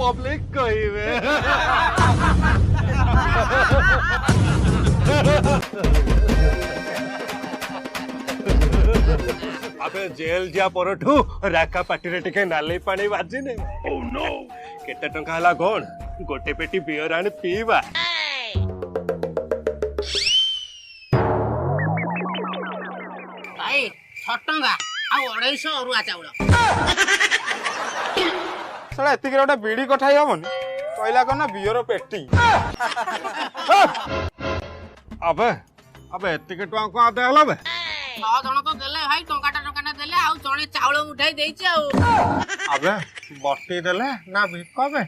public कहिबे अबे jail जा परठू राका पार्टी रे टिके नाली पानी बाजिने ओह नो केते टंका हला कोन गोटे पेटी बियर आने पीवा भाई 6 टंका आ 250 अरुआ चाउल सड़ा एतिक गोटे बीड़ी कठाई हमनी कहला कना बियर पेटी अबे अबे एतिक टंका को आदे हला बे 9 जण तो देले भाई टंका देले आ जणे चाउल उठाई देइछ आ अबे बट्टी देले ना भिक बे